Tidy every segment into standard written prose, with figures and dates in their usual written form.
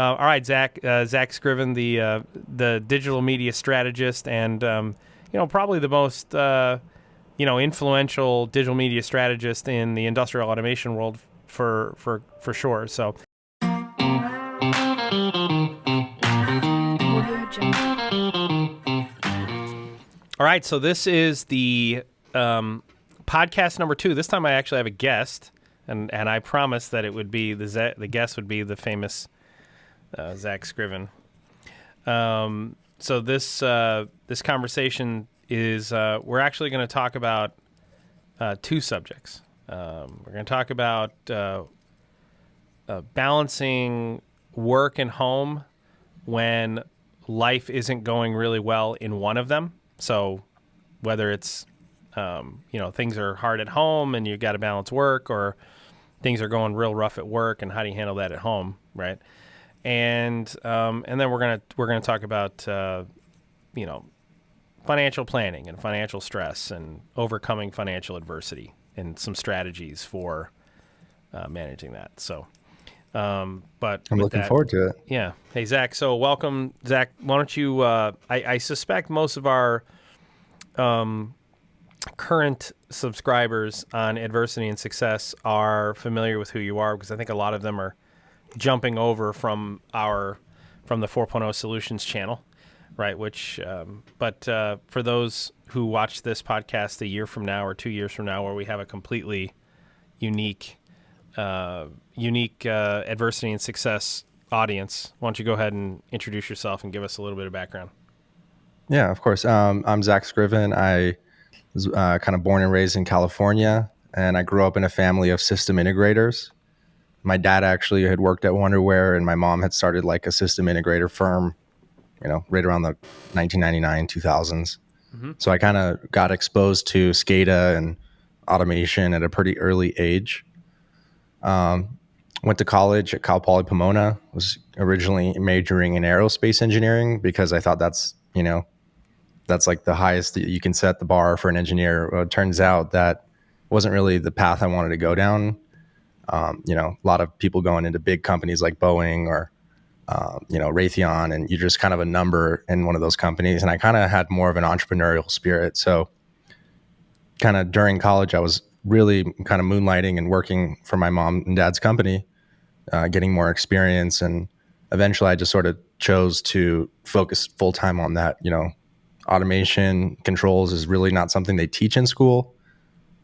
All right, Zack Scriven, the digital media strategist, and probably the most influential digital media strategist in the industrial automation world for sure. So. All right, so this is the podcast number 2. This time I actually have a guest, and I promised that it would be the guest would be the famous Zack Scriven. So this conversation is we're actually going to talk about 2 subjects. We're going to talk about balancing work and home when life isn't going really well in one of them. So whether it's, things are hard at home and you got to balance work, or things are going real rough at work, and how do you handle that at home, right? And then we're gonna talk about financial planning and financial stress and overcoming financial adversity and some strategies for managing that. So. But I'm looking forward to it. Yeah. Hey, Zach. So welcome, Zach. Why don't you, I suspect most of our current subscribers on Adversity and Success are familiar with who you are, because I think a lot of them are jumping over from the 4.0 Solutions channel, right? But for those who watch this podcast a year from now or 2 years from now, where we have a completely unique adversity and success audience, why don't you go ahead and introduce yourself and give us a little bit of background? Yeah, of course. I'm Zack Scriven. I was kind of born and raised in California, and I grew up in a family of system integrators. My dad actually had worked at Wonderware, and my mom had started like a system integrator firm, right around the 1999, 2000s. Mm-hmm. So I kind of got exposed to SCADA and automation at a pretty early age. Went to college at Cal Poly Pomona, was originally majoring in aerospace engineering because I thought that's like the highest that you can set the bar for an engineer. Well, it turns out that wasn't really the path I wanted to go down. A lot of people going into big companies like Boeing or, Raytheon, and you're just kind of a number in one of those companies. And I kind of had more of an entrepreneurial spirit. So kind of during college, I was really kind of moonlighting and working for my mom and dad's company, getting more experience. And eventually I just sort of chose to focus full time on that. Automation controls is really not something they teach in school.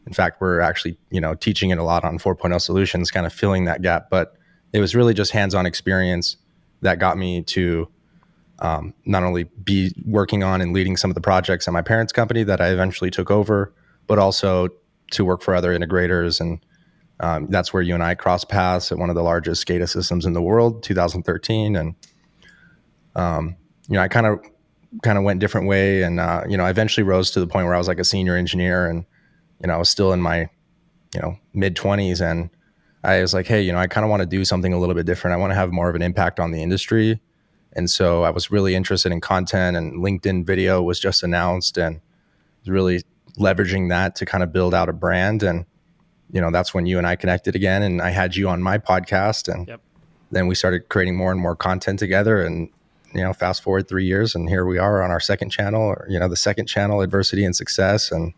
In fact, we're actually, teaching it a lot on 4.0 Solutions, kind of filling that gap. But it was really just hands-on experience that got me to not only be working on and leading some of the projects at my parents' company that I eventually took over, but also to work for other integrators. And that's where you and I crossed paths at one of the largest SCADA systems in the world, 2013. And, I kind of went a different way. And, I eventually rose to the point where I was like a senior engineer, and, I was still in my, mid 20s. And I was like, hey, I kind of want to do something a little bit different. I want to have more of an impact on the industry. And so I was really interested in content, and LinkedIn video was just announced, and really leveraging that to kind of build out a brand. And, that's when you and I connected again, and I had you on my podcast, and then we started creating more and more content together. And, fast forward 3 years, and here we are on our second channel, or, the second channel, Adversity and Success. And,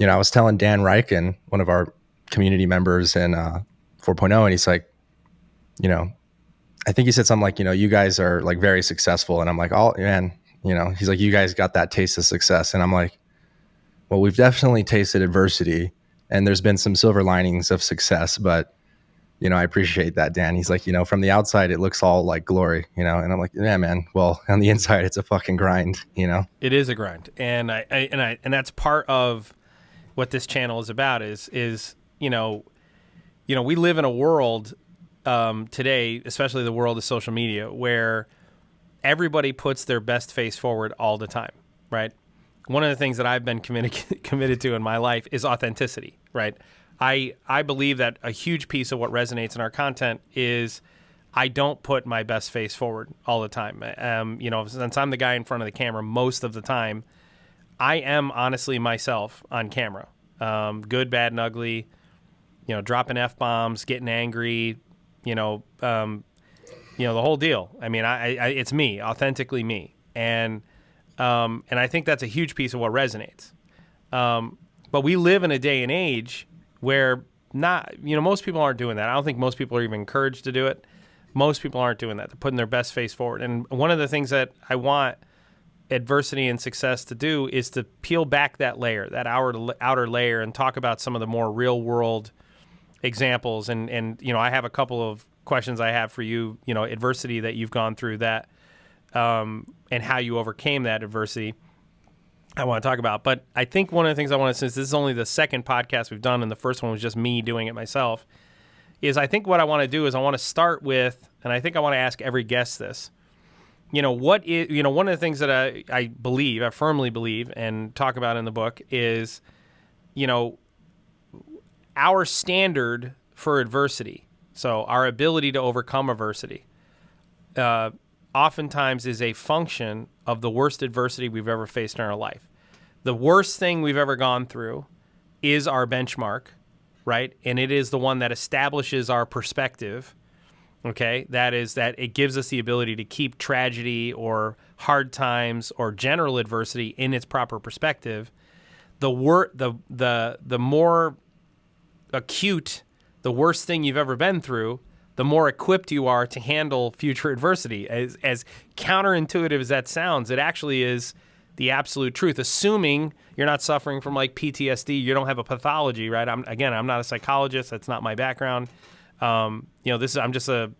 I was telling Dan Reichen, one of our community members in 4.0, and he's like, I think he said something like, you guys are like very successful. And I'm like, oh man, he's like, you guys got that taste of success. And I'm like, well, we've definitely tasted adversity, and there's been some silver linings of success, but, I appreciate that, Dan. He's like, from the outside, it looks all like glory, and I'm like, yeah, man, well, on the inside, it's a fucking grind, It is a grind. And and that's part of what this channel is about is, we live in a world today, especially the world of social media, where everybody puts their best face forward all the time, right? One of the things that I've been committed to in my life is authenticity, right? I believe that a huge piece of what resonates in our content is I don't put my best face forward all the time. Since I'm the guy in front of the camera most of the time, I am honestly myself on camera. Good, bad, and ugly, dropping F-bombs, getting angry, the whole deal. I mean, I it's me, authentically me, and I think that's a huge piece of what resonates. But we live in a day and age where most people aren't doing that. I don't think most people are even encouraged to do it. Most people aren't doing that. They're putting their best face forward. And one of the things that I want adversity and success to do is to peel back that layer, that outer layer, and talk about some of the more real world examples. And I have a couple of questions I have for you, adversity that you've gone through that, and how you overcame that adversity. I want to talk about. But I think one of the things I want to, since this is only the second podcast we've done, and the first one was just me doing it myself, is I think what I want to do is I want to start with, and I think I want to ask every guest this, what is, one of the things that I firmly believe, and talk about in the book is, our standard for adversity. So our ability to overcome adversity, oftentimes is a function of the worst adversity we've ever faced in our life. The worst thing we've ever gone through is our benchmark, right? And it is the one that establishes our perspective, okay? That is that it gives us the ability to keep tragedy or hard times or general adversity in its proper perspective. The more acute the worst thing you've ever been through, the more equipped you are to handle future adversity. As counterintuitive as that sounds, it actually is the absolute truth, assuming you're not suffering from like PTSD, you don't have a pathology, right? I'm not a psychologist. That's not my background. I'm just a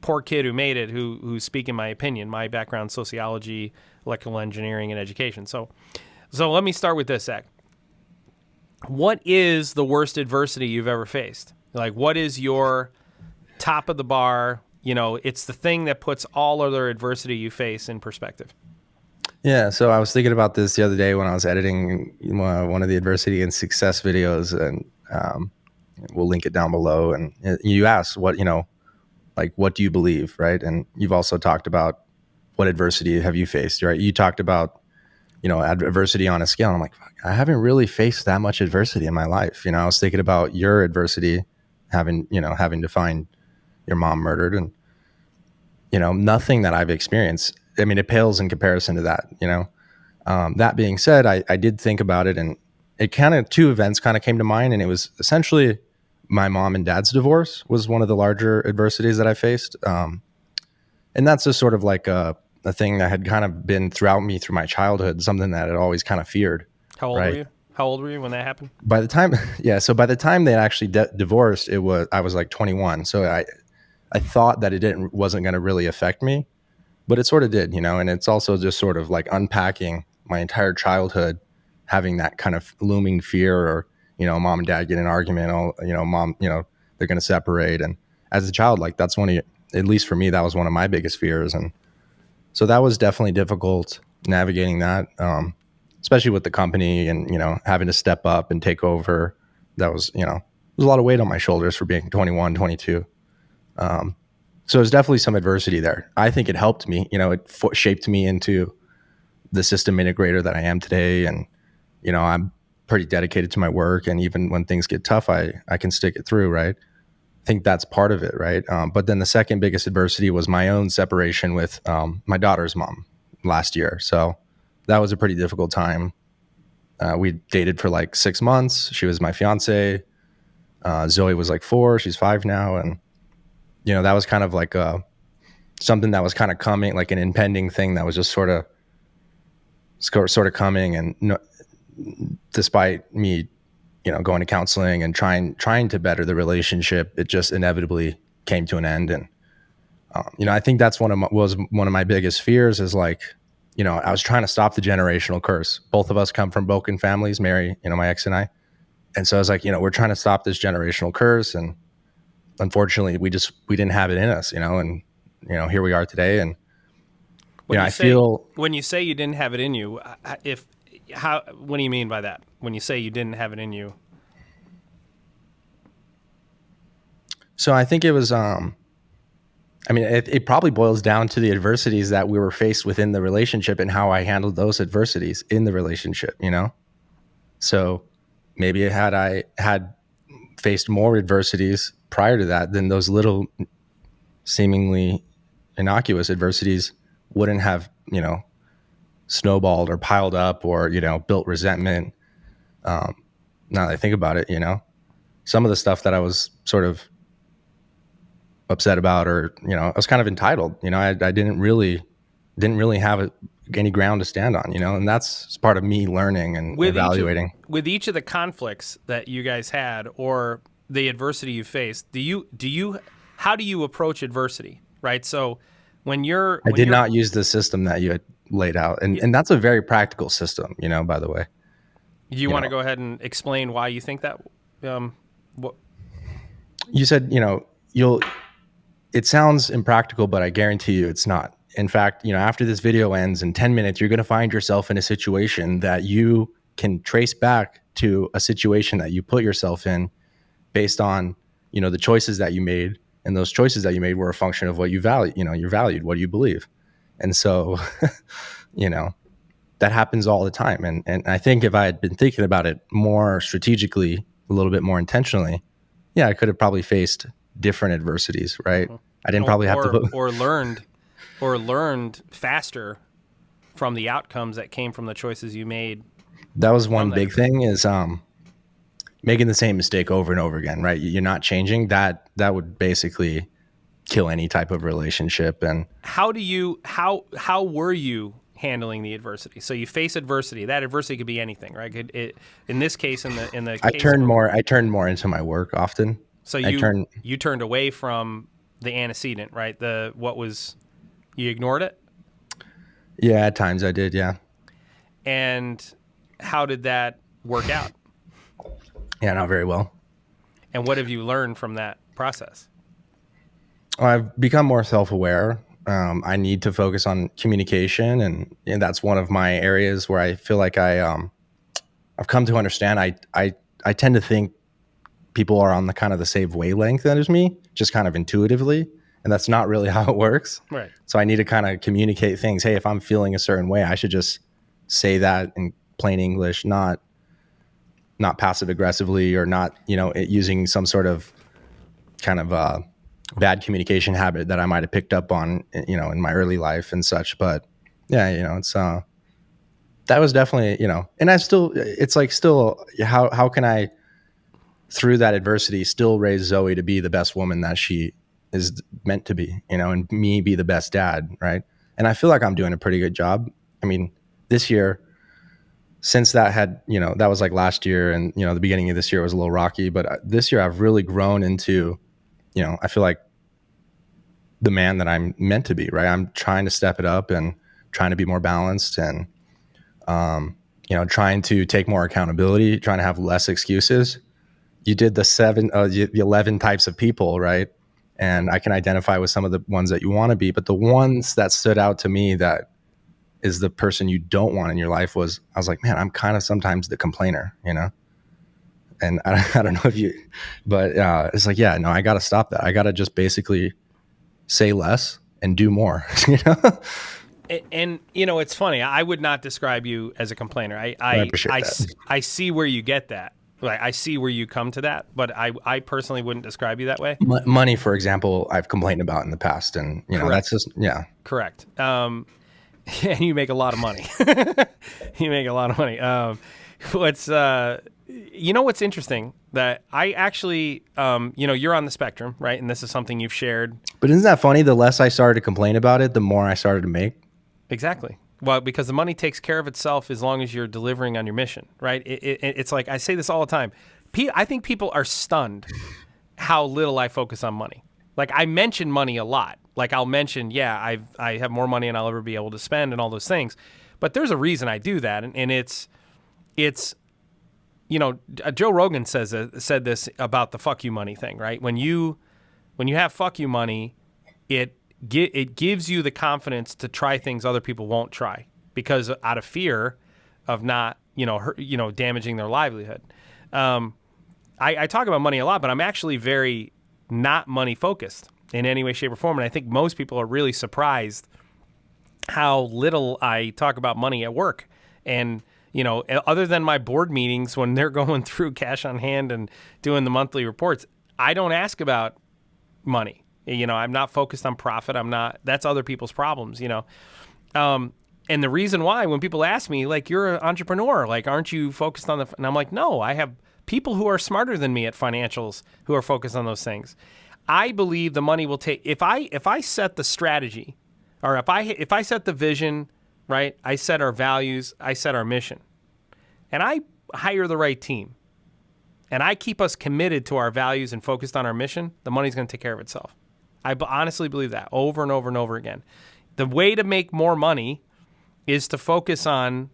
poor kid who made it, who's speaking my opinion. My background, sociology, electrical engineering, and education. So let me start with this, Zach. What is the worst adversity you've ever faced? Like, what is your top of the bar? It's the thing that puts all other adversity you face in perspective. Yeah, so I was thinking about this the other day when I was editing one of the adversity and success videos, and we'll link it down below. And you asked what do you believe, right? And you've also talked about what adversity have you faced, right? You talked about adversity on a scale. And I'm like, fuck, I haven't really faced that much adversity in my life. I was thinking about your adversity, having to find your mom murdered, and nothing that I've experienced, I mean, it pales in comparison to that. That being said, I did think about it, and it two events came to mind, and it was essentially my mom and dad's divorce was one of the larger adversities that I faced. And that's just sort of like a thing that had been throughout my childhood, something that I'd always feared. How old were you? How old were you when that happened? By the time, so by the time they actually divorced, I was like 21. So I thought that it wasn't going to really affect me, but it sort of did, and it's also just sort of like unpacking my entire childhood, having that kind of looming fear, or, mom and dad get in an argument, mom, they're going to separate. And as a child, like that's at least for me, that was one of my biggest fears. And so that was definitely difficult navigating that, especially with the company and, having to step up and take over. That was, there's a lot of weight on my shoulders for being 21, 22. So there's definitely some adversity there. I think it helped me, it shaped me into the system integrator that I am today. And, I'm pretty dedicated to my work. And even when things get tough, I can stick it through. Right. I think that's part of it. Right. But then the second biggest adversity was my own separation with, my daughter's mom last year. So that was a pretty difficult time. We dated for like 6 months. She was my fiance. Zoe was like 4, she's 5 now. And, that was kind of like something that was kind of coming, like an impending thing that was just sort of coming. And despite me, going to counseling and trying to better the relationship, it just inevitably came to an end. And, I think that's was one of my biggest fears is like, I was trying to stop the generational curse. Both of us come from broken families, Mary, my ex and I. And so I was like, we're trying to stop this generational curse. And unfortunately, we didn't have it in us, and, here we are today. And, when you say you didn't have it in you, what do you mean by that? When you say you didn't have it in you? So I think it was, it probably boils down to the adversities that we were faced within the relationship and how I handled those adversities in the relationship, So maybe had I had faced more adversities prior to that, then those little seemingly innocuous, adversities wouldn't have, snowballed or piled up or, built resentment. Now that I think about it, some of the stuff that I was sort of upset about, or, I was kind of entitled, I didn't really have any ground to stand on, and that's part of me learning and evaluating. With each of the conflicts that you guys had, or the adversity you faced, how do you approach adversity? Right. So I did not use the system that you had laid out. And that's a very practical system, by the way. Do you want to go ahead and explain why you think that? What you said, it sounds impractical, but I guarantee you it's not. In fact, after this video ends in 10 minutes, you're going to find yourself in a situation that you can trace back to a situation that you put yourself in based on, the choices that you made. And those choices that you made were a function of what you value, you're valued, what do you believe? And so, that happens all the time. And I think if I had been thinking about it more strategically, a little bit more intentionally, yeah, I could have probably faced different adversities, right? I didn't probably have to learned faster from the outcomes that came from the choices you made. That was one big thing, is making the same mistake over and over again, right? You're not changing. That would basically kill any type of relationship. And how were you handling the adversity? So you face adversity. That adversity could be anything, right? In this case, I turned more into my work often. So you turned away from the antecedent, right? You ignored it? Yeah, at times I did, yeah. And how did that work out? Yeah, not very well. And what have you learned from that process? I've become more self-aware. I need to focus on communication, and that's one of my areas where I feel like I've come to understand. I tend to think people are on the kind of the same wavelength as me, just kind of intuitively, and that's not really how it works. Right. So I need to kind of communicate things. Hey, if I'm feeling a certain way, I should just say that in plain English, not passive aggressively, or not, using some sort of kind of bad communication habit that I might have picked up on, in my early life and such. But yeah, it's that was definitely, and it's like still, how can I, through that adversity, still raise Zoe to be the best woman that she is meant to be, and me be the best dad, right? And I feel like I'm doing a pretty good job. I mean, this year, since that had, that was like last year, and, the beginning of this year was a little rocky, but this year I've really grown into, I feel like the man that I'm meant to be, right? I'm trying to step it up and trying to be more balanced, and, trying to take more accountability, trying to have less excuses. You did the 11 types of people, right? And I can identify with some of the ones that you want to be, but the ones that stood out to me that is the person you don't want in your life I was like, man, I'm kind of sometimes the complainer, and I don't know if you, but it's like, yeah, no, I got to stop that. I got to just basically say less and do more, And it's funny. I would not describe you as a complainer. I appreciate that. I see where you get that. Like, I see where you come to that, but I personally wouldn't describe you that way. Money, for example, I've complained about in the past, and that's just, yeah. Correct. And you make a lot of money. You make a lot of money. What's interesting, that I actually, you're on the spectrum, right? And this is something you've shared. But isn't that funny? The less I started to complain about it, the more I started to make. Exactly. Well, because the money takes care of itself as long as you're delivering on your mission, right? It's like, I say this all the time. I think people are stunned how little I focus on money. Like, I mention money a lot. Like, I'll mention, I have more money than I'll ever be able to spend and all those things. But there's a reason I do that. And it's Joe Rogan said this about the fuck you money thing, right? When you have fuck you money, it gives you the confidence to try things other people won't try, because out of fear of not, damaging their livelihood. I talk about money a lot, but I'm actually very not money focused in any way, shape, or form. And I think most people are really surprised how little I talk about money at work. And, other than my board meetings when they're going through cash on hand and doing the monthly reports, I don't ask about money. I'm not focused on profit. That's other people's problems, and the reason why, when people ask me, like, you're an entrepreneur, like, aren't you focused on and I'm like, no, I have people who are smarter than me at financials who are focused on those things. I believe the money will take, if I set the strategy, or if I set the vision, right? I set our values, I set our mission, and I hire the right team, and I keep us committed to our values and focused on our mission, the money's going to take care of itself. I honestly believe that over and over and over again. The way to make more money is to focus on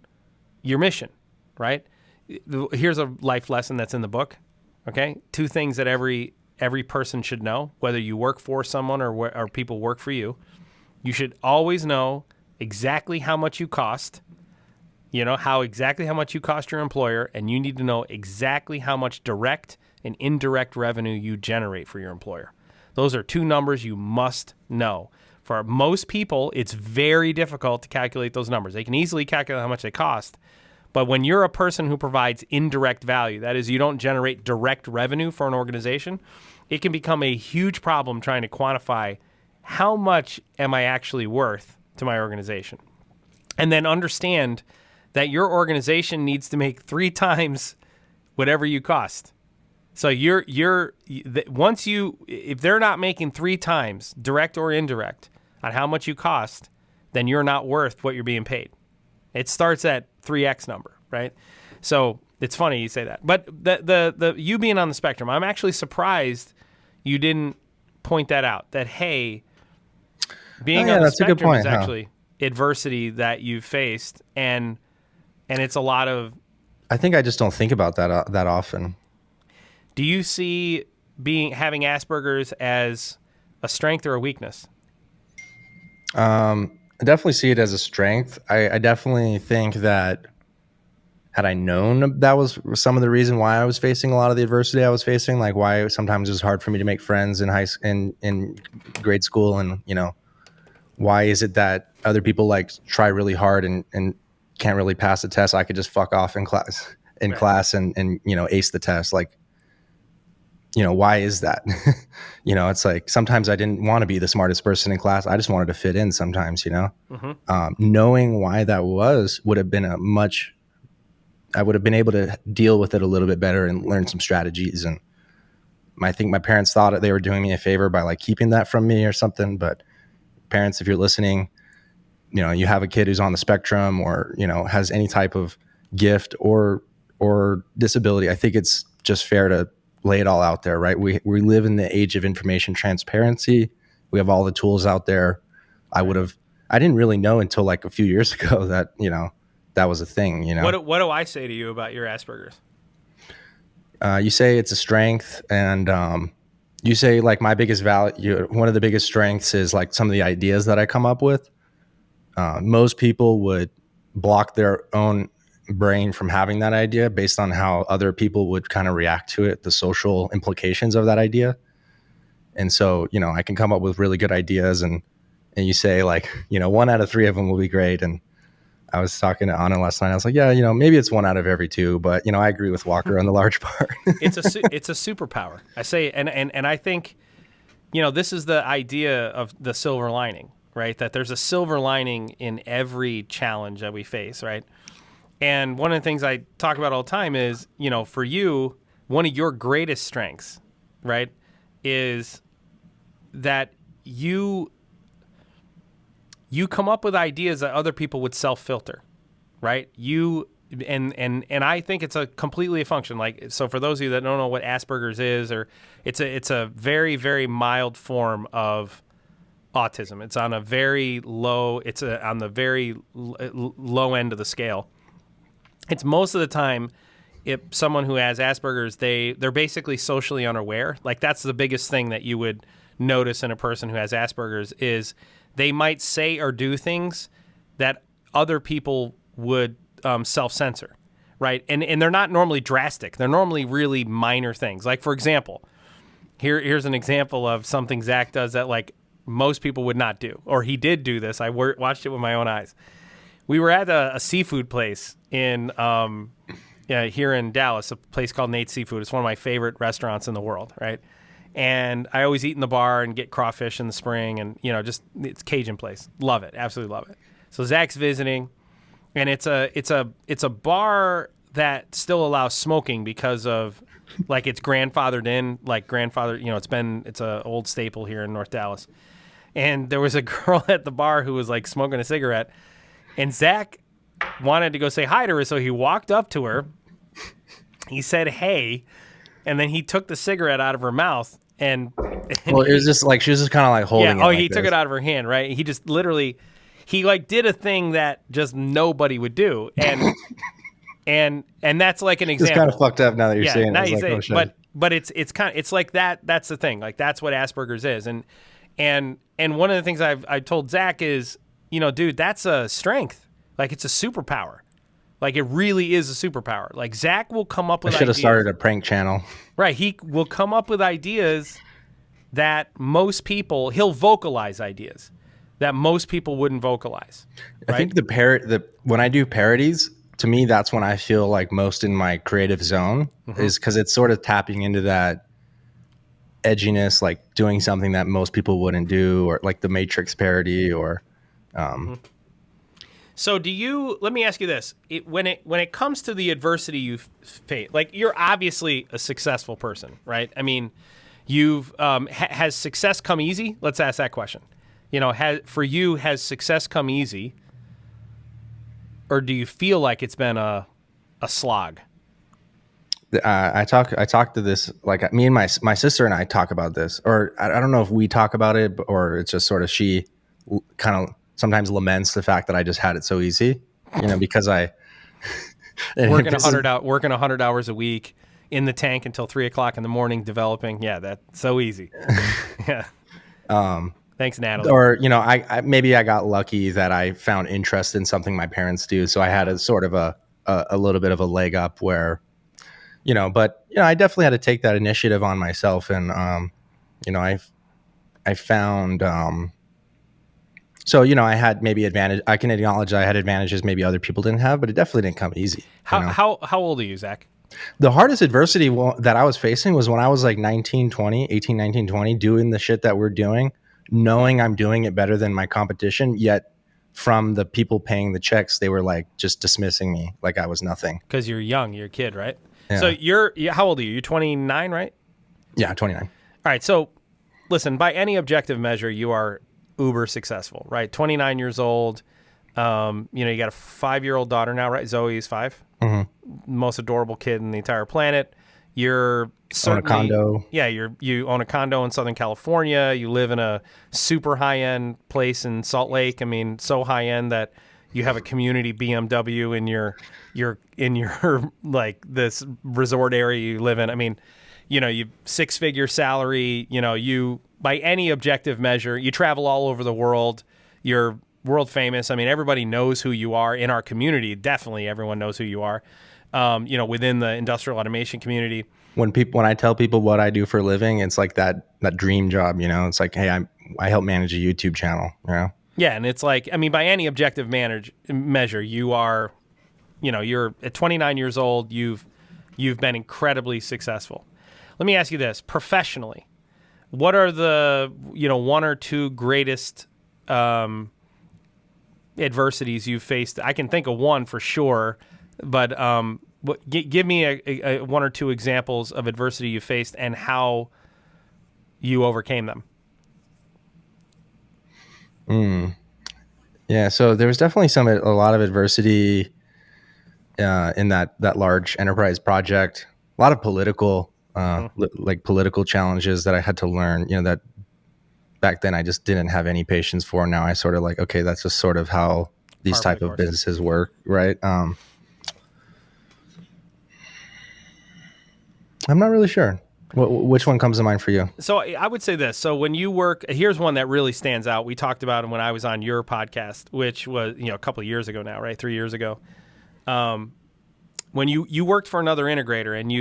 your mission, right? Here's a life lesson that's in the book, okay? 2 things that every person should know, whether you work for someone or people work for you. You should always know exactly how much you cost, exactly how much you cost your employer, and you need to know exactly how much direct and indirect revenue you generate for your employer. Those are 2 numbers you must know. For most people, it's very difficult to calculate those numbers. They can easily calculate how much they cost, but when you're a person who provides indirect value, that is, you don't generate direct revenue for an organization, it can become a huge problem trying to quantify how much am I actually worth to my organization. And then understand that your organization needs to make 3 times whatever you cost. So if they're not making 3 times, direct or indirect, on how much you cost, then you're not worth what you're being paid. It starts at 3x number, right? So it's funny you say that. But the you being on the spectrum, I'm actually surprised you didn't point that out. That, hey, being on the spectrum is actually adversity that you've faced, and it's a lot of. I think I just don't think about that that often. Do you see having Asperger's as a strength or a weakness? I definitely see it as a strength. I definitely think that had I known that was some of the reason why I was facing a lot of the adversity I was facing, like why sometimes it was hard for me to make friends in grade school, and why is it that other people like try really hard and can't really pass the test? I could just fuck off in class and ace the test. Like, why is that? It's like sometimes I didn't want to be the smartest person in class. I just wanted to fit in sometimes, Mm-hmm. Knowing why that would have been I would have been able to deal with it a little bit better and learn some strategies. And I think my parents thought that they were doing me a favor by like keeping that from me or something. But parents, if you're listening, you have a kid who's on the spectrum or, has any type of gift or disability, I think it's just fair to lay it all out there, right? We live in the age of information transparency. We have all the tools out there. I didn't really know until like a few years ago that, that was a thing, What do I say to you about your Asperger's? You say it's a strength, and you say like my biggest value, one of the biggest strengths is like some of the ideas that I come up with. Most people would block their own brain from having that idea based on how other people would kind of react to it, the social implications of that idea. And so, I can come up with really good ideas and you say like, 1 out of 3 of them will be great. And I was talking to ONeal last night. I was like, yeah, maybe it's 1 out of every 2, but I agree with Walker on the large part. It's a superpower. I say, and I think, this is the idea of the silver lining, right? That there's a silver lining in every challenge that we face, right? And one of the things I talk about all the time is, for you, one of your greatest strengths, right, is that you come up with ideas that other people would self-filter, right? And I think it's a completely a function. Like, so for those of you that don't know what Asperger's is, or it's a very, very mild form of autism. It's on a very low, on the very low end of the scale. It's most of the time, if someone who has Asperger's, they're basically socially unaware. Like, that's the biggest thing that you would notice in a person who has Asperger's is they might say or do things that other people would self-censor, right? And they're not normally drastic. They're normally really minor things. Like, for example, here's an example of something Zach does that, like, most people would not do. Or he did do this. I watched it with my own eyes. We were at a seafood place in here in Dallas, a place called Nate's Seafood. It's one of my favorite restaurants in the world, right? And I always eat in the bar and get crawfish in the spring, and just it's Cajun place. Love it, absolutely love it. So Zach's visiting, and it's a bar that still allows smoking because of like it's grandfathered in, it's a old staple here in North Dallas. And there was a girl at the bar who was like smoking a cigarette, and Zach wanted to go say hi to her, so he walked up to her. He said, "Hey," and then he took the cigarette out of her mouth. And it was just like she was just kind of like holding it. Oh, he took it out of her hand, right? He just literally, he like did a thing that just nobody would do, and that's like an example. It's kind of fucked up now that you're saying it. Now you say it, but it's like that. That's the thing. Like that's what Asperger's is, and one of the things I told Zach is, dude, that's a strength. Like it's a superpower. Like it really is a superpower. Like Zach will come up with ideas. I should have started a prank channel. Right. He will come up with ideas that he'll vocalize ideas that most people wouldn't vocalize. Right? I think when I do parodies, to me, that's when I feel like most in my creative zone, is because it's sort of tapping into that edginess, like doing something that most people wouldn't do, or like the Matrix parody, or So let me ask you this. When it comes to the adversity you face, like you're obviously a successful person, right? I mean, has success come easy? Let's ask that question. Has success come easy? Or do you feel like it's been a slog? I talk to this, like me and my sister and I talk about this, or I don't know if we talk about it, or it's just sort of she kind of sometimes laments the fact that I just had it so easy, because I working 100 hours a week in the tank until 3:00 in the morning developing. Yeah, that's so easy. Yeah. Thanks, Natalie. Or I maybe I got lucky that I found interest in something my parents do, so I had a sort of a little bit of a leg up where, but I definitely had to take that initiative on myself, and I found. So, I had maybe advantage. I can acknowledge I had advantages maybe other people didn't have, but it definitely didn't come easy. How old are you, Zach? The hardest adversity that I was facing was when I was like 18, 19, 20, doing the shit that we're doing, knowing I'm doing it better than my competition, yet from the people paying the checks, they were like just dismissing me like I was nothing. Because you're young, you're a kid, right? Yeah. So how old are you? You're 29, right? Yeah, 29. All right, so listen, by any objective measure, you are uber successful, right? 29 years old. You got a 5-year-old daughter now, right? Zoe is 5. Mm-hmm. Most adorable kid in the entire planet. You're certainly, own a condo. Yeah, you own a condo in Southern California. You live in a super high-end place in Salt Lake. I mean, so high-end that you have a community BMW in your like this resort area you live in. I mean, you 6-figure salary. You by any objective measure, you travel all over the world. You're world famous. I mean, everybody knows who you are in our community. Definitely, everyone knows who you are. Within the industrial automation community. When I tell people what I do for a living, it's like that dream job. It's like, hey, I help manage a YouTube channel. Yeah, and it's like, I mean, by any objective measure, you are, you're at 29 years old. You've been incredibly successful. Let me ask you this: professionally, what are the one or two greatest adversities you've faced? I can think of one for sure, but give me a one or two examples of adversity you faced and how you overcame them. Yeah, so there was definitely a lot of adversity in that large enterprise project. A lot of political political challenges that I had to learn. That back then I just didn't have any patience for. Now I sort of like, okay, that's just sort of how these type of businesses work, right? I'm not really sure. Which one comes to mind for you? So I would say this. So when you work, here's one that really stands out. We talked about it when I was on your podcast, which was a couple of years ago now, right? 3 years ago. When you worked for another integrator and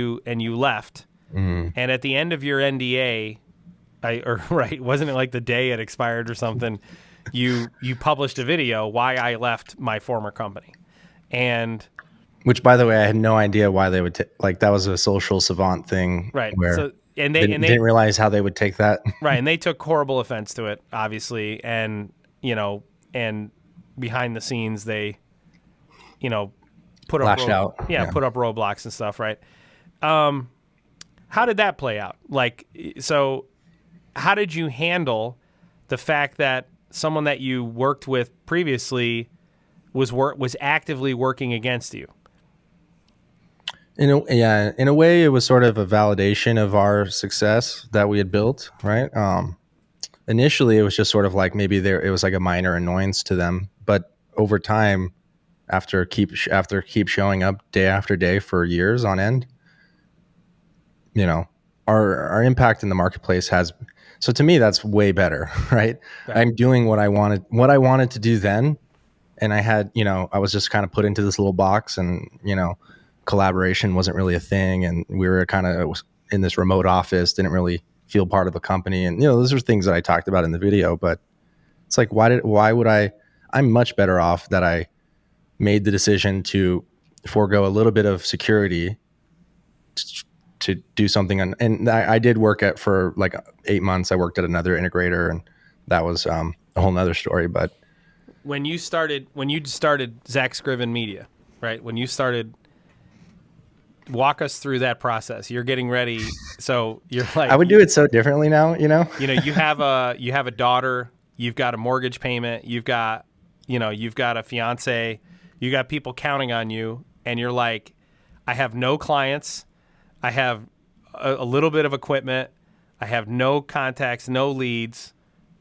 you left, and at the end of your NDA, wasn't it like the day it expired or something? You published a video why I left my former company, and. Which, by the way, I had no idea why they would that was a social savant thing. Right. Where... So and didn't realize how they would take that. Right, and they took horrible offense to it, obviously, and and behind the scenes they, put up Lashed out. put up roadblocks and stuff, right? How did that play out? Like, so how did you handle the fact that someone that you worked with previously was actively working against you? In a way, it was sort of a validation of our success that we had built, right? Initially, it was just sort of like maybe it was like a minor annoyance to them, but over time, after keep showing up day after day for years on end, our impact in the marketplace has. So to me, that's way better, right? I'm doing what I wanted to do then, and I had, I was just kind of put into this little box, and collaboration wasn't really a thing, and we were kind of in this remote office, didn't really feel part of the company, and those are things that I talked about in the video. But it's like, I'm much better off that I made the decision to forego a little bit of security to do something. And I did work for like 8 months. I worked at another integrator, and that was a whole nother story. But when you started Zack Scriven Media, right? When you started, walk us through that process. You're getting ready. So you're like, I would do it so differently now, you have a daughter, you've got a mortgage payment, you've got a fiance, you got people counting on you, and you're like, I have no clients, I have a little bit of equipment, I have no contacts, no leads,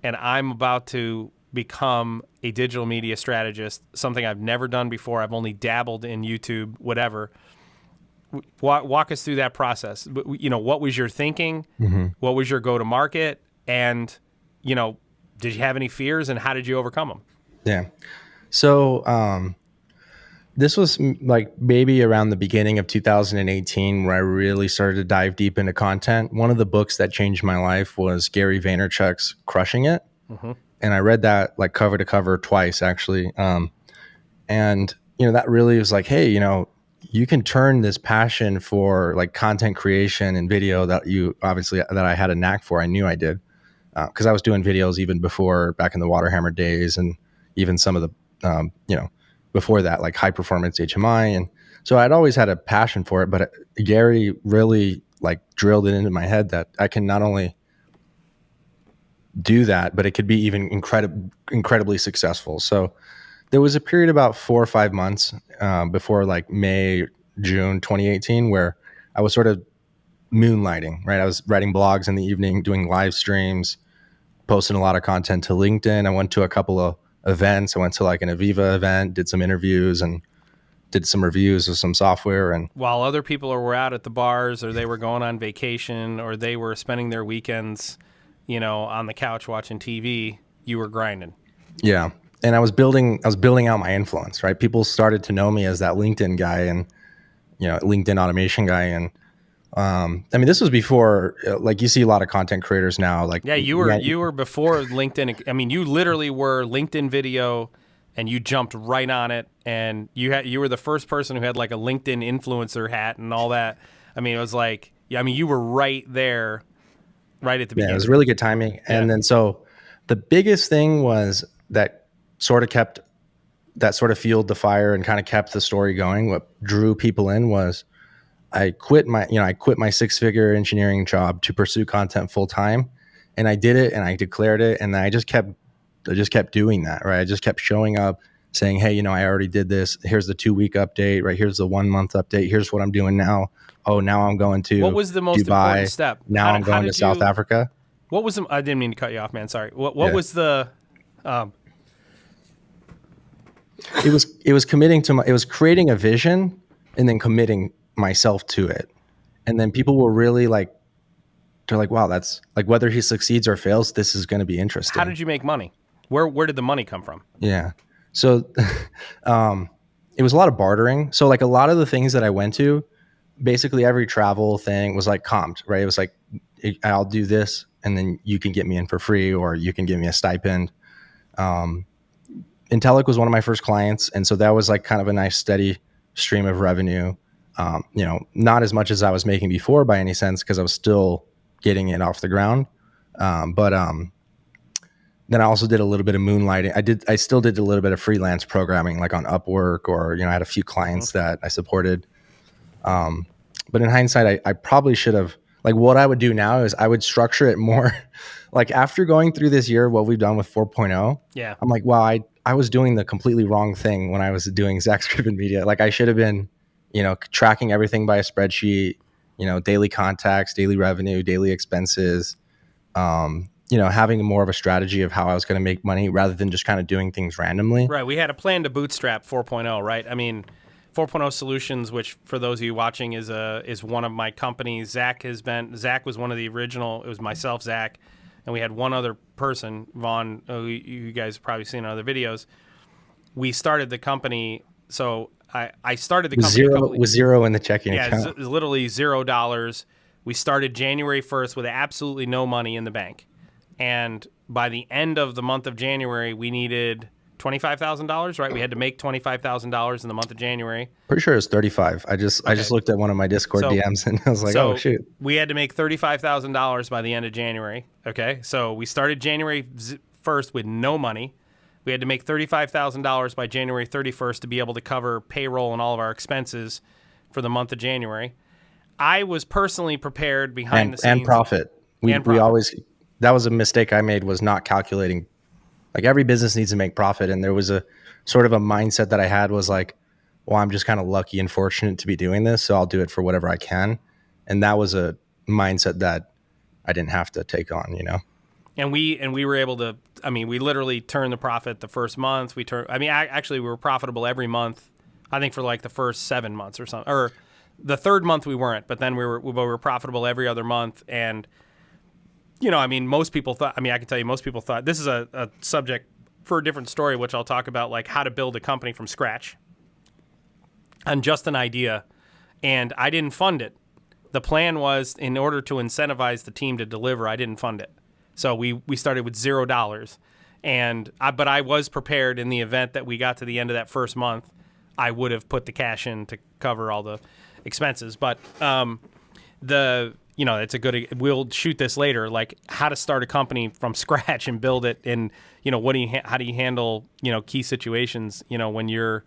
and I'm about to become a digital media strategist, something I've never done before. I've only dabbled in YouTube, whatever. Walk us through that process. What was your thinking? Mm-hmm. What was your go-to-market? And, did you have any fears, and how did you overcome them? Yeah. So this was like maybe around the beginning of 2018 where I really started to dive deep into content. One of the books that changed my life was Gary Vaynerchuk's Crushing It. Mm-hmm. And I read that like cover to cover twice, actually. And, that really was like, hey, you can turn this passion for like content creation and video that I had a knack for. I knew I did, because I was doing videos even before, back in the Waterhammer days, and even some of the, before that, like high performance HMI. And so I'd always had a passion for it, but Gary really like drilled it into my head that I can not only do that, but it could be even incredibly successful. So there was a period about 4 or 5 months before like May, June 2018, where I was sort of moonlighting, right? I was writing blogs in the evening, doing live streams, posting a lot of content to LinkedIn. I went to a couple of events. I went to like an Aviva event, did some interviews, and did some reviews of some software. And while other people were out at the bars, or they were going on vacation, or they were spending their weekends, on the couch watching TV, you were grinding. Yeah. And I was building out my influence, right? People started to know me as that LinkedIn guy, and, LinkedIn automation guy. And, this was before, like you see a lot of content creators now, like, yeah, you were before LinkedIn. You literally were LinkedIn video, and you jumped right on it. And you were the first person who had like a LinkedIn influencer hat and all that. It was like, you were right there, right at the beginning. Yeah, it was really good timing. Yeah. And then, so the biggest thing was that sort of fueled the fire and kind of kept the story going. What drew people in was I quit my 6-figure engineering job to pursue content full time, and I did it, and I declared it, and I just kept doing that, right? I just kept showing up, saying, hey, I already did this. Here's the 2-week update, right? Here's the 1-month update. Here's what I'm doing now. Oh, now I'm going to What was the most Dubai. Important step? Now I'm going to South Africa. What was I didn't mean to cut you off, man. Sorry. What was the It was committing to it was creating a vision and then committing myself to it. And then people were really like, they're like, wow, that's like, whether he succeeds or fails, this is going to be interesting. How did you make money? Where did the money come from? Yeah. So it was a lot of bartering. So like a lot of the things that I went to, basically every travel thing was like comped, right? It was like, I'll do this, and then you can get me in for free, or you can give me a stipend. Intellic was one of my first clients, and so that was like kind of a nice steady stream of revenue. Not as much as I was making before by any sense, because I was still getting it off the ground. But then I also did a little bit of moonlighting. I still did a little bit of freelance programming, like on Upwork, or I had a few clients that I supported. But in hindsight, I probably should have, like, what I would do now is I would structure it more. Like, after going through this year, what we've done with 4.0, I'm like, wow, I was doing the completely wrong thing when I was doing Zack Scriven Media. Like, I should have been, tracking everything by a spreadsheet, daily contacts, daily revenue, daily expenses, having more of a strategy of how I was going to make money rather than just kind of doing things randomly. Right. We had a plan to bootstrap 4.0, right? I mean, 4.0 Solutions, which for those of you watching is one of my companies. Zack was one of the original. It was myself, Zack, and we had one other person, Vaughn, who you guys have probably seen in other videos. We started the company. So I started the company with zero in the checking account. Yeah, literally $0. We started January 1st with absolutely no money in the bank. And by the end of the month of January, we needed $25,000, right? We had to make $25,000 in the month of January. Pretty sure it's 35. I just looked at one of my Discord DMs and I was like, oh shoot. We had to make $35,000 by the end of January. Okay. So we started January 1st with no money. We had to make $35,000 by January 31st to be able to cover payroll and all of our expenses for the month of January. I was personally prepared behind the scenes. And profit. We always, that was a mistake I made, was not calculating. Like, every business needs to make profit. And there was a sort of a mindset that I had was like, well, I'm just kind of lucky and fortunate to be doing this, so I'll do it for whatever I can. And that was a mindset that I didn't have to take on, And we were able to, we literally turned the profit the first month. Actually, we were profitable every month, I think, for like the first 7 months or something. Or the third month we weren't, but then we were profitable every other month. And most people thought, I can tell you, most people thought, this is a subject for a different story, which I'll talk about, like how to build a company from scratch on just an idea. And I didn't fund it. The plan was, in order to incentivize the team to deliver, I didn't fund it. So we started with $0. But I was prepared in the event that we got to the end of that first month, I would have put the cash in to cover all the expenses. But it's a good, we'll shoot this later, like how to start a company from scratch and build it. And, how do you handle, key situations, when you're,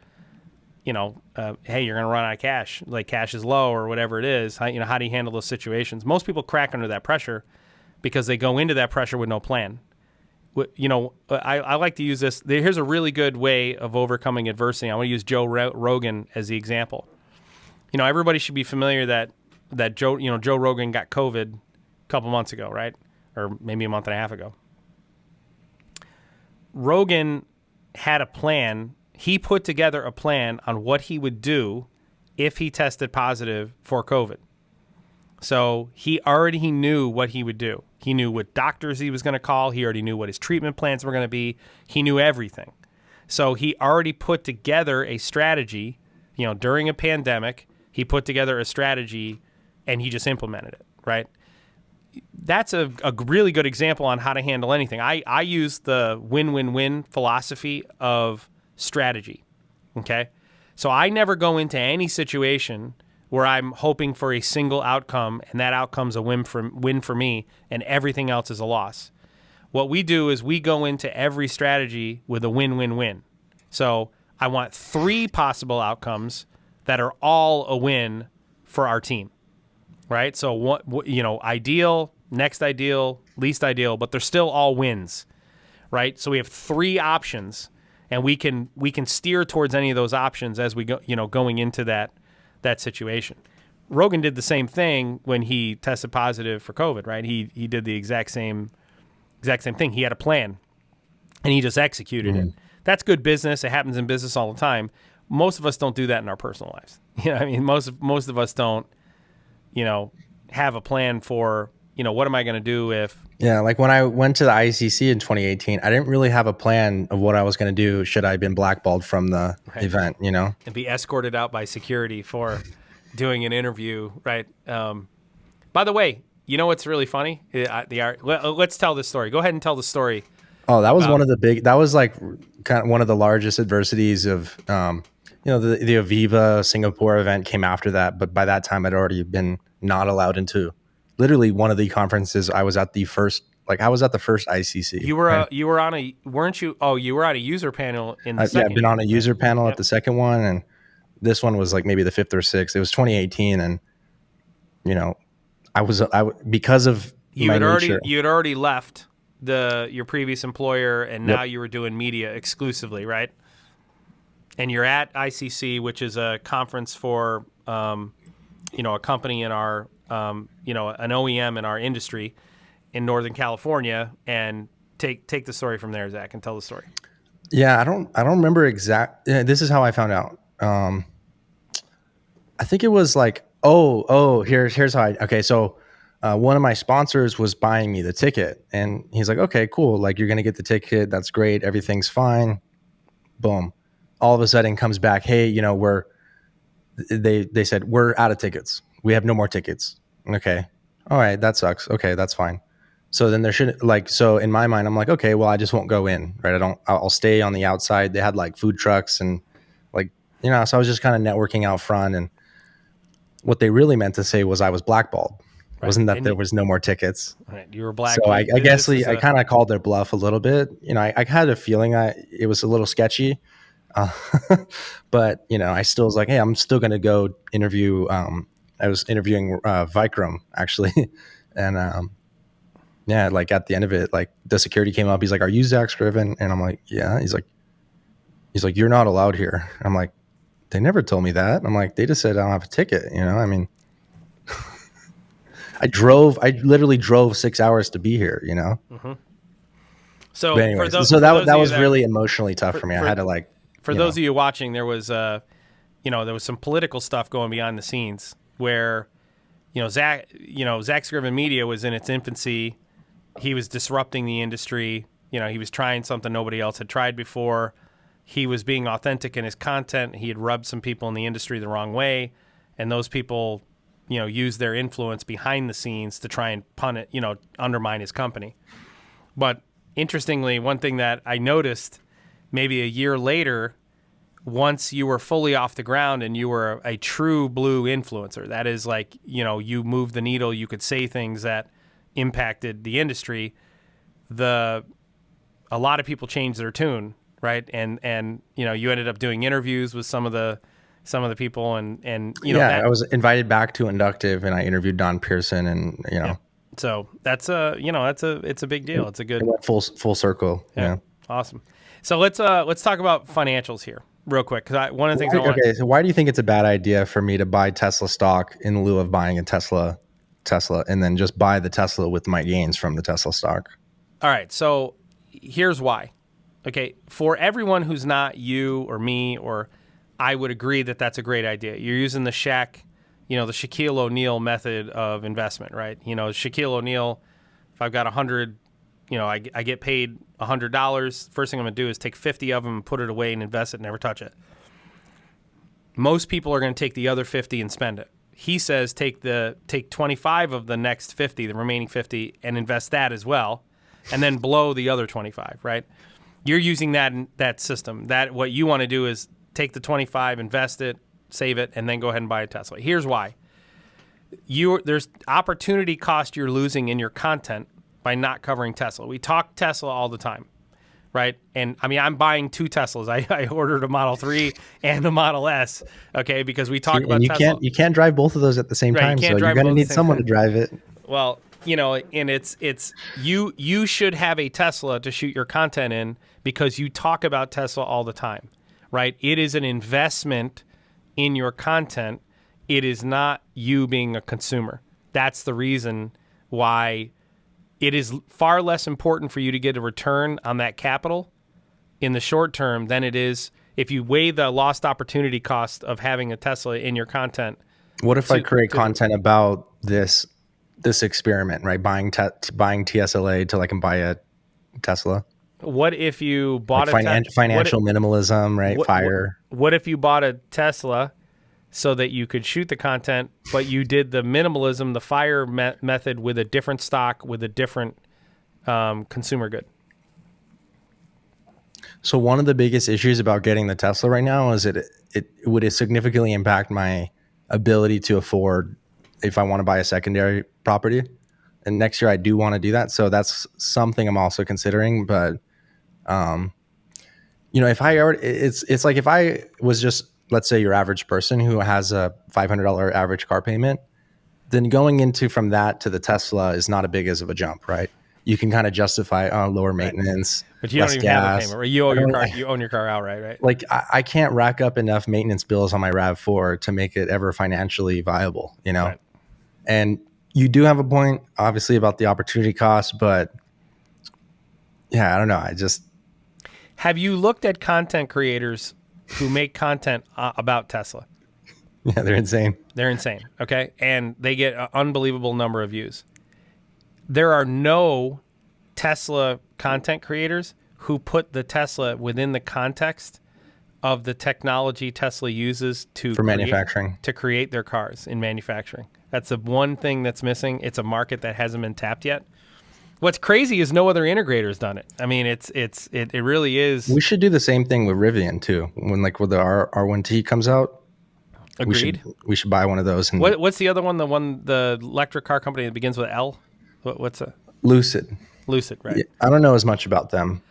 hey, you're going to run out of cash, like cash is low or whatever it is. How do you handle those situations? Most people crack under that pressure because they go into that pressure with no plan. I like to use this. Here's a really good way of overcoming adversity. I want to use Joe Rogan as the example. Everybody should be familiar that Joe Rogan got COVID a couple months ago, right? Or maybe a month and a half ago. Rogan had a plan. He put together a plan on what he would do if he tested positive for COVID. So he knew what he would do. He knew what doctors he was going to call. He already knew what his treatment plans were going to be. He knew everything. So he already put together a strategy, during a pandemic. He put together a strategy and he just implemented it, right? That's a really good example on how to handle anything. I use the win-win-win philosophy of strategy, okay? So I never go into any situation where I'm hoping for a single outcome and that outcome's a win for me and everything else is a loss. What we do is we go into every strategy with a win-win-win. So I want 3 possible outcomes that are all a win for our team. Right? So what ideal, next ideal, least ideal, but they're still all wins. Right? So we have 3 options and we can steer towards any of those options as we go, going into that situation. Rogan did the same thing when he tested positive for COVID, right? He did the exact same thing. He had a plan and he just executed it. That's good business. It happens in business all the time. Most of us don't do that in our personal lives. Most of us don't have a plan for, what am I going to do if... Yeah, like when I went to the ICC in 2018, I didn't really have a plan of what I was going to do should I have been blackballed from the event, And be escorted out by security for doing an interview, right? By the way, what's really funny? Let's tell this story. Go ahead and tell the story. Oh, that was that was like kind of one of the largest adversities of... the Aviva Singapore event came after that, but by that time I'd already been not allowed into literally one of the conferences I was at the first, like I was at the first ICC. You were you were on a weren't you? Oh, you were at a user panel in the Yeah, second. I've been year, on a user right? panel Yep. at the second one, and this one was like maybe the fifth or sixth. It was 2018, and because of You my had nature. already left your previous employer, and now Yep. you were doing media exclusively, right? And you're at ICC, which is a conference for a company in our an OEM in our industry in Northern California, and take the story from there, Zach, and tell the story. Yeah, I don't remember this is how I found out. I think it was like, here's how okay. So one of my sponsors was buying me the ticket, and he's like, okay, cool. Like, you're going to get the ticket. That's great. Everything's fine. Boom. All of a sudden comes back, hey, they said, we're out of tickets. We have no more tickets. Okay. All right. That sucks. Okay. That's fine. So then there should, so in my mind, I'm like, okay, well, I just won't go in, right? I'll stay on the outside. They had like food trucks and so I was just kind of networking out front, and what they really meant to say was I was blackballed. Right. Wasn't that there was no more tickets. Right. You were black. So I guess I kind of called their bluff a little bit. I had a feeling it was a little sketchy. But I still was like, hey, I'm still going to go interview. I was interviewing Vikram actually. And like at the end of it, like the security came up. He's like, are you Zack Scriven? And I'm like, yeah. He's like, you're not allowed here. I'm like, they never told me that. I'm like, they just said I don't have a ticket. I mean, I literally drove 6 hours to be here, Mm-hmm. So but anyways, that was really emotionally tough for me. I had to for those of you watching, there was there was some political stuff going behind the scenes where, Zack Scriven Media was in its infancy. He was disrupting the industry. He was trying something nobody else had tried before. He was being authentic in his content. He had rubbed some people in the industry the wrong way, and those people, used their influence behind the scenes to try and undermine his company. But interestingly, one thing that I noticed maybe a year later, once you were fully off the ground and you were a true blue influencer, that is like, you moved the needle, you could say things that impacted the industry, a lot of people changed their tune, right? And you ended up doing interviews with some of the people, and I was invited back to Inductive, and I interviewed Don Pearson, and Yeah. So it's a big deal. It's a good, it went full circle. Yeah. Awesome. So let's talk about financials here real quick, because one of the things Okay, so why do you think it's a bad idea for me to buy Tesla stock in lieu of buying a Tesla, and then just buy the Tesla with my gains from the Tesla stock? All right, so here's why. Okay, for everyone who's not you or me, or I would agree that that's a great idea. You're using the Shaquille ONeal method of investment, right? Shaquille O'Neal, if I've got 100, I get paid $100. First thing I'm going to do is take 50 of them and put it away and invest it and never touch it. Most people are going to take the other 50 and spend it. He says take 25 of the next 50, the remaining 50, and invest that as well, and then blow the other 25, right? You're using that system. That what you want to do is take the 25, invest it, save it, and then go ahead and buy a Tesla. Here's why. There's opportunity cost you're losing in your content by not covering Tesla. We talk Tesla all the time, right? And I mean, I'm buying two Teslas. I ordered a Model 3 and a Model S, okay, because we talk about Tesla. You can't drive both of those at the same time, so you're going to need someone to drive it. Well, and it's you should have a Tesla to shoot your content in, because you talk about Tesla all the time, right? It is an investment in your content. It is not you being a consumer. That's the reason why it is far less important for you to get a return on that capital in the short term than it is if you weigh the lost opportunity cost of having a Tesla in your content. What if I create content about this experiment, right? Buying TSLA till I can buy a Tesla. What if you bought financial minimalism, right? FIRE. What if you bought a Tesla so that you could shoot the content, but you did the minimalism, the FIRE method with a different stock, with a different consumer good? So one of the biggest issues about getting the Tesla right now is it would significantly impact my ability to afford if I want to buy a secondary property. And next year I do want to do that. So that's something I'm also considering. But if I already, it's like if I was just, let's say, your average person who has a $500 average car payment, then going into from that to the Tesla is not a big as of a jump, right? You can kind of justify lower maintenance, but you less don't even have a gas. payment, right? You own your car outright, right? Like I can't rack up enough maintenance bills on my RAV4 to make it ever financially viable, Right. And you do have a point, obviously, about the opportunity cost, but yeah, I don't know. Have you looked at content creators who make content about Tesla? Yeah, they're insane. They're insane, okay? And they get an unbelievable number of views. There are no Tesla content creators who put the Tesla within the context of the technology Tesla uses for manufacturing, to create their cars in manufacturing. That's the one thing that's missing. It's a market that hasn't been tapped yet. What's crazy is no other integrator's done it. I mean, it really is. We should do the same thing with Rivian too. When the R1T comes out, Agreed. We should buy one of those. And what's the other one? The electric car company that begins with L. What's a Lucid? Lucid, right? Yeah, I don't know as much about them.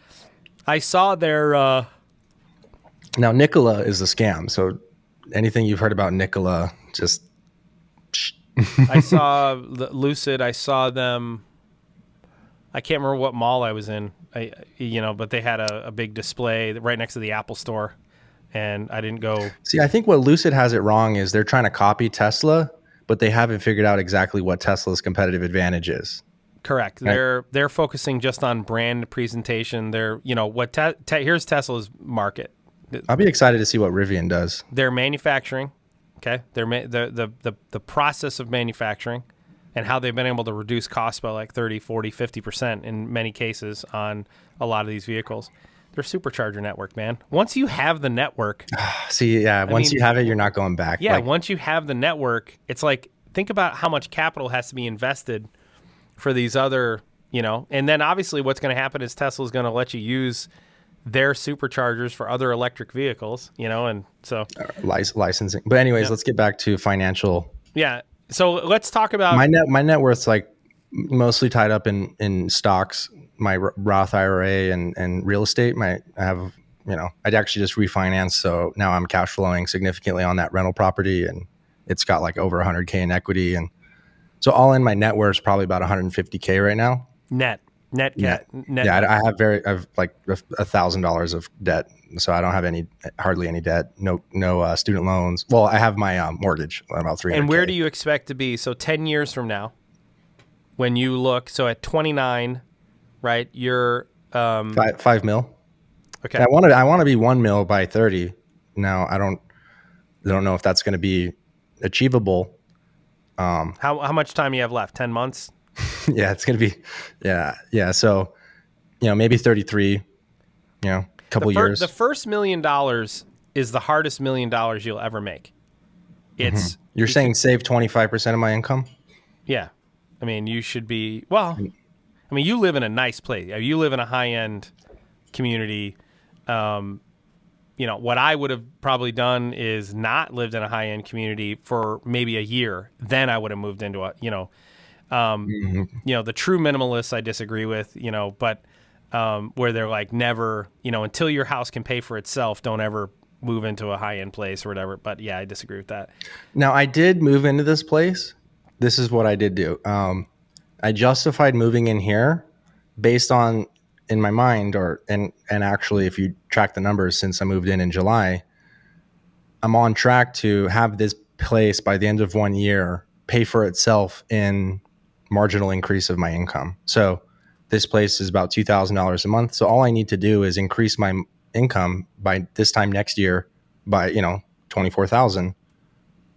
I saw their. Now Nikola is a scam. So anything you've heard about Nikola, just. I saw Lucid. I saw them. I can't remember what mall I was in. But they had a big display right next to the Apple store, and I didn't go. See, I think what Lucid has it wrong is they're trying to copy Tesla, but they haven't figured out exactly what Tesla's competitive advantage is. Correct. Right? They're focusing just on brand presentation. They're here's Tesla's market. I'll be excited to see what Rivian does. They're manufacturing. Okay, the process of manufacturing and how they've been able to reduce costs by like 30, 40, 50% in many cases on a lot of these vehicles. Their supercharger network, man. Once you have the network. See, yeah, once you have it, you're not going back. Yeah, once you have the network, it's like, think about how much capital has to be invested for these other, and then obviously what's going to happen is Tesla's going to let you use their superchargers for other electric vehicles, and so. Licensing. But anyways, Let's get back to financial. Yeah. So let's talk about my net worth's like mostly tied up in stocks, my Roth IRA and real estate. I I'd actually just refinanced, so now I'm cash flowing significantly on that rental property, and it's got like over 100K in equity, and so all in my net worth is probably about 150K right now. Net. Yeah, I have like $1,000 of debt, so I don't have hardly any debt. No student loans. Well, I have my mortgage, about $300K. And where do you expect to be? So 10 years from now, when you look, so at 29, right? You're $5 million. Okay. I want to be $1 million by 30. Now I don't know if that's going to be achievable. How much time you have left? 10 months. Yeah, it's going to be, yeah. So, maybe 33, couple years. The first $1 million is the hardest $1 million you'll ever make. It's You're saying save 25% of my income? Yeah. I mean, you should be, you live in a nice place. You live in a high-end community. What I would have probably done is not lived in a high-end community for maybe a year. Then I would have moved into the true minimalists I disagree with, but where they're like never, until your house can pay for itself, don't ever move into a high-end place or whatever. But yeah, I disagree with that. Now I did move into this place. This is what I did do. I justified moving in here based on, in my mind, and actually if you track the numbers since I moved in July, I'm on track to have this place by the end of 1 year pay for itself in marginal increase of my income. So this place is about $2,000 a month. So all I need to do is increase my income by this time next year by, 24,000.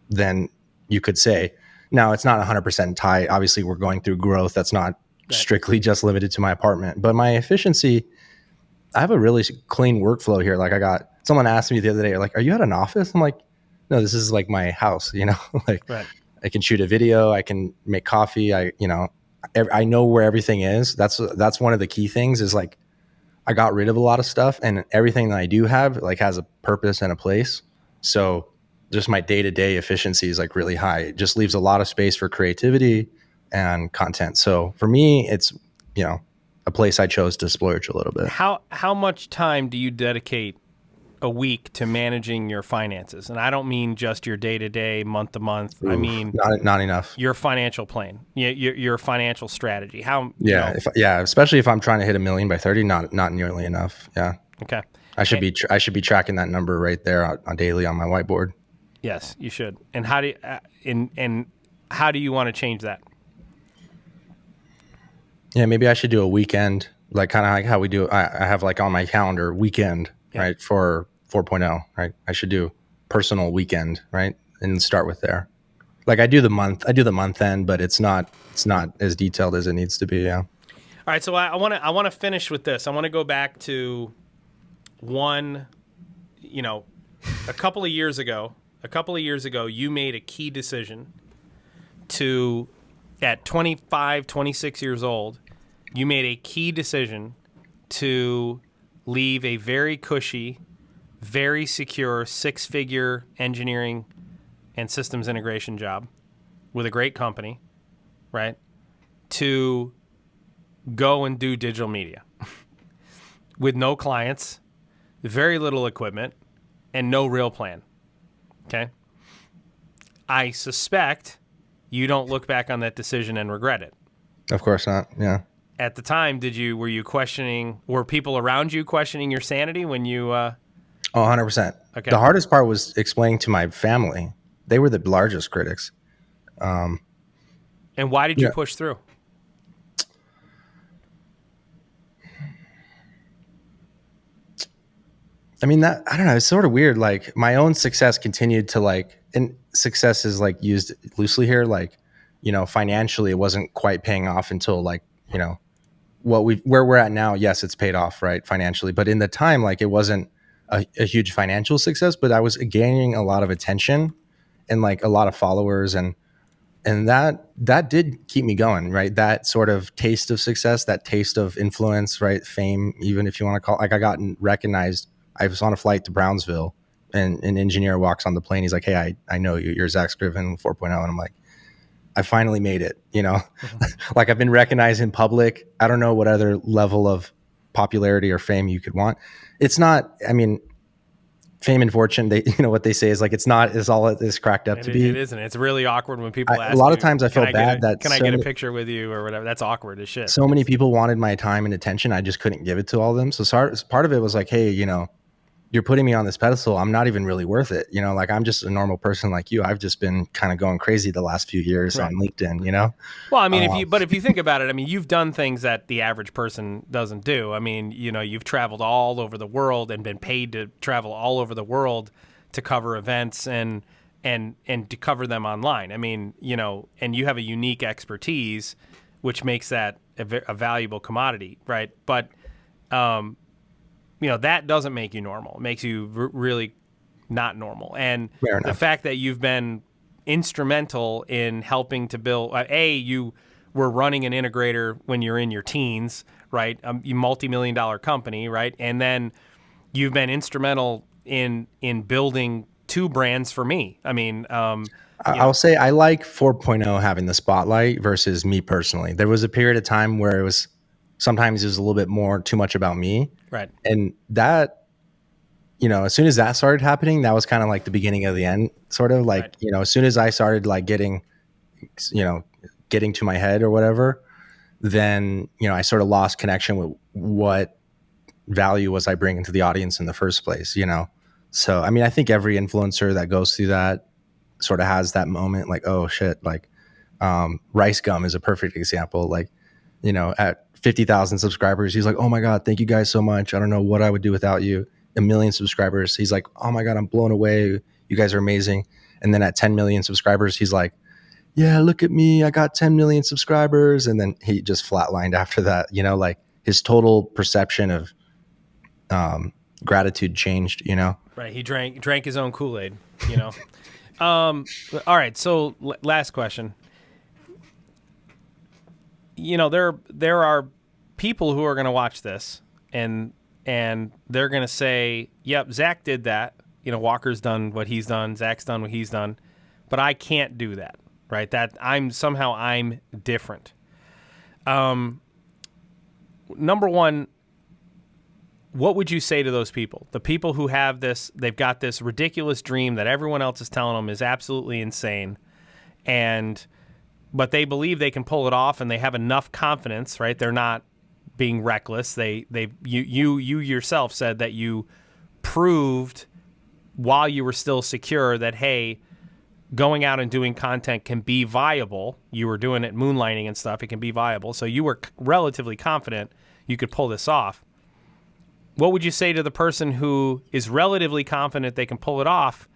Then you could say, now it's not 100% tight. Obviously we're going through growth. That's not strictly just limited to my apartment, but my efficiency, I have a really clean workflow here. Like someone asked me the other day, like, are you at an office? I'm like, no, this is like my house, like right. I can shoot a video. I can make coffee. I know where everything is. That's one of the key things is like, I got rid of a lot of stuff and everything that I do have like has a purpose and a place. So just my day-to-day efficiency is like really high. It just leaves a lot of space for creativity and content. So for me, it's, a place I chose to splurge a little bit. How much time do you dedicate a week to managing your finances? And I don't mean just your day-to-day, month-to-month. I mean not enough. Your financial plan, your financial strategy. Especially if I'm trying to hit 1 million by 30, not nearly enough. Yeah. Okay. I should be tracking that number right there on daily on my whiteboard. Yes, you should. And how do how do you want to change that? Yeah, maybe I should do a weekend, like kind of like how we do. I have like on my calendar weekend, right, for 4.0, right? I should do personal weekend, right, and start with there. Like I do the month end, but it's not as detailed as it needs to be. Yeah. All right, so I want to finish with this. I want to go back to one, a couple of years ago, you made a key decision to, at 25, 26 years old, you made a key decision to leave a very cushy, very secure 6-figure engineering and systems integration job with a great company, right, to go and do digital media with no clients, very little equipment, and no real plan. Okay? I suspect you don't look back on that decision and regret it. Of course not. Yeah. At the time, were people around you questioning your sanity when you... 100%. Okay. The hardest part was explaining to my family. They were the largest critics. And why did you push through? I mean, I don't know. It's sort of weird. Like my own success continued to and success is like used loosely here. Like, financially, it wasn't quite paying off until where we're at now. Yes, it's paid off, right, financially. But in the time, like it wasn't a huge financial success, but I was gaining a lot of attention and like a lot of followers, and that did keep me going, right? That sort of taste of success, that taste of influence, right? Fame, even if you want to call it, like I got recognized. I was on a flight to Brownsville and an engineer walks on the plane. He's like, "Hey, I know you. You're Zack Scriven 4.0." And I'm like, I finally made it, like I've been recognized in public. I don't know what other level of popularity or fame you could want. It's not, I mean, fame and fortune, what they say is like, it's not as all it is cracked up to be. It isn't. It's really awkward when people ask a lot of times I feel bad that can I get a picture with you or whatever? That's awkward as shit. So many people wanted my time and attention. I just couldn't give it to all of them. So part of it was like, hey, you're putting me on this pedestal. I'm not even really worth it. Like I'm just a normal person like you. I've just been kind of going crazy the last few years on LinkedIn, Well, I mean, if you think about it, I mean, you've done things that the average person doesn't do. I mean, you've traveled all over the world and been paid to travel all over the world to cover events and to cover them online. I mean, and you have a unique expertise, which makes that a valuable commodity, right? But, that doesn't make you normal. It makes you really not normal. And the fact that you've been instrumental in helping to build, you were running an integrator when you're in your teens, right? You multi-million-dollar company, right? And then you've been instrumental in building 2 brands for me. I mean, I'll say I like 4.0 having the spotlight versus me personally. There was a period of time where sometimes it was a little bit too much about me. Right. And that, as soon as that started happening, that was kind of like the beginning of the end, sort of like, right. As soon as I started like getting to my head or whatever, then, I sort of lost connection with what value was I bringing to the audience in the first place, So, I mean, I think every influencer that goes through that sort of has that moment like, oh shit, like Rice Gum is a perfect example. Like, at 50,000 subscribers, he's like, oh my God, thank you guys so much. I don't know what I would do without you. 1 million subscribers, he's like, oh my God, I'm blown away. You guys are amazing. And then at 10 million subscribers, he's like, yeah, look at me. I got 10 million subscribers. And then he just flatlined after that, like his total perception of gratitude changed, Right. He drank his own Kool-Aid, all right. So last question. There are people who are going to watch this and they're going to say, yep, Zach did that. Walker's done what he's done, Zach's done what he's done, but I can't do that, right? That I'm different. Number one, what would you say to those people? The people who have they've got this ridiculous dream that everyone else is telling them is absolutely insane, but they believe they can pull it off, and they have enough confidence, right? They're not being reckless. You yourself said that you proved while you were still secure that, hey, going out and doing content can be viable. You were doing it moonlighting and stuff. It can be viable. So you were relatively confident you could pull this off. What would you say to the person who is relatively confident they can pull it off,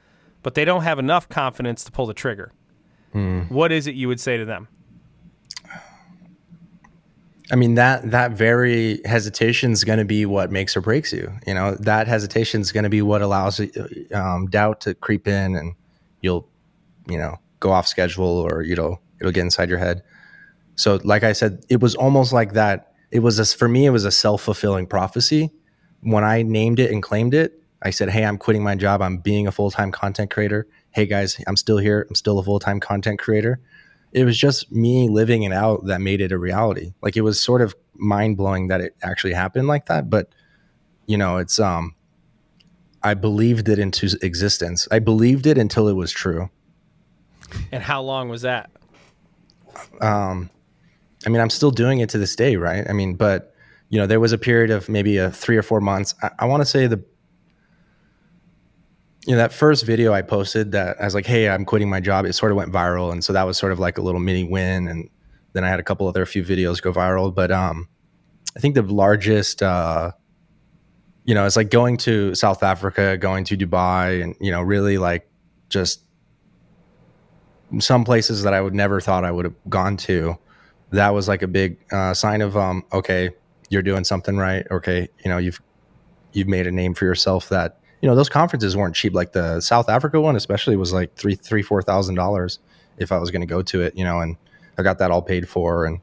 but they don't have enough confidence to pull the trigger? What is it you would say to them? I mean, that very hesitation is going to be what makes or breaks you. That hesitation is going to be what allows doubt to creep in, and you'll, go off schedule, or it'll get inside your head. So, like I said, it was almost like that. For me, it was a self-fulfilling prophecy. When I named it and claimed it, I said, hey, I'm quitting my job. I'm being a full-time content creator. Hey guys, I'm still here. I'm still a full-time content creator. It was just me living it out that made it a reality. Like, it was sort of mind-blowing that it actually happened like that. But, it's, I believed it into existence. I believed it until it was true. And how long was that? I'm still doing it to this day, right? But, there was a period of maybe 3 or 4 months. I want to say that first video I posted that I was like, hey, I'm quitting my job, it sort of went viral. And so that was sort of like a little mini win. And then I had a few videos go viral. But I think the largest, it's like going to South Africa, going to Dubai, and, really like just some places that I would never thought I would have gone to. That was like a big sign of, okay, you're doing something right. Okay, you've made a name for yourself. That, those conferences weren't cheap. Like the South Africa one especially was like $4,000 if I was going to go to it, and I got that all paid for. And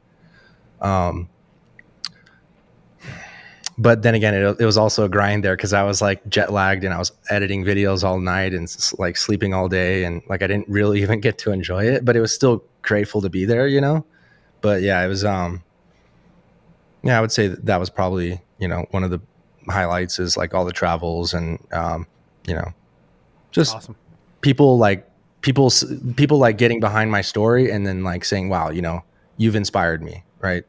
but then again, it was also a grind there, because I was like jet lagged, and I was editing videos all night and like sleeping all day, and like I didn't really even get to enjoy it, but it was still grateful to be there, But yeah, it was I would say that was probably, one of the highlights, is like all the travels, and just awesome. people like getting behind my story, and then like saying, wow, you've inspired me, right?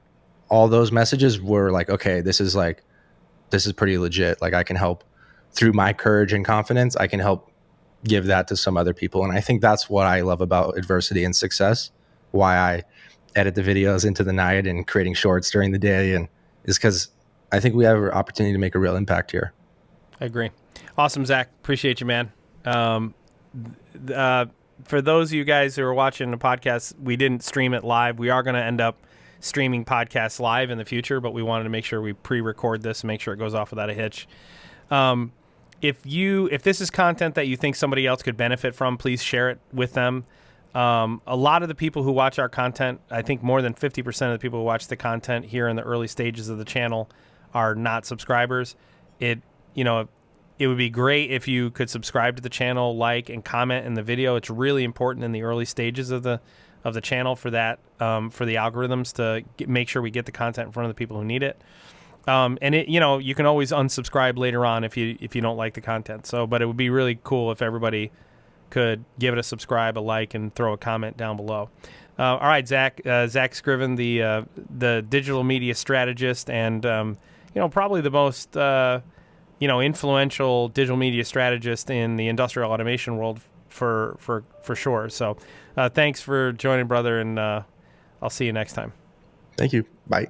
All those messages were like, okay, this is pretty legit. Like, I can help through my courage and confidence. I can help give that to some other people. And I think that's what I love about adversity and success, why I edit the videos into the night and creating shorts during the day, and is because I think we have an opportunity to make a real impact here. I agree. Awesome, Zach. Appreciate you, man. For those of you guys who are watching the podcast, we didn't stream it live. We are going to end up streaming podcasts live in the future, but we wanted to make sure we pre-record this and make sure it goes off without a hitch. If this is content that you think somebody else could benefit from, please share it with them. A lot of the people who watch our content, I think more than 50% of the people who watch the content here in the early stages of the channel are not subscribers. It would be great if you could subscribe to the channel, like, and comment in the video. It's really important in the early stages of the channel for that, for the algorithms to make sure we get the content in front of the people who need it. And it, you can always unsubscribe later on if you don't like the content. But it would be really cool if everybody could give it a subscribe, a like, and throw a comment down below. All right, Zack Scriven, the digital media strategist, and probably the most influential digital media strategist in the industrial automation world for sure. So thanks for joining, brother, and I'll see you next time. Thank you. Bye.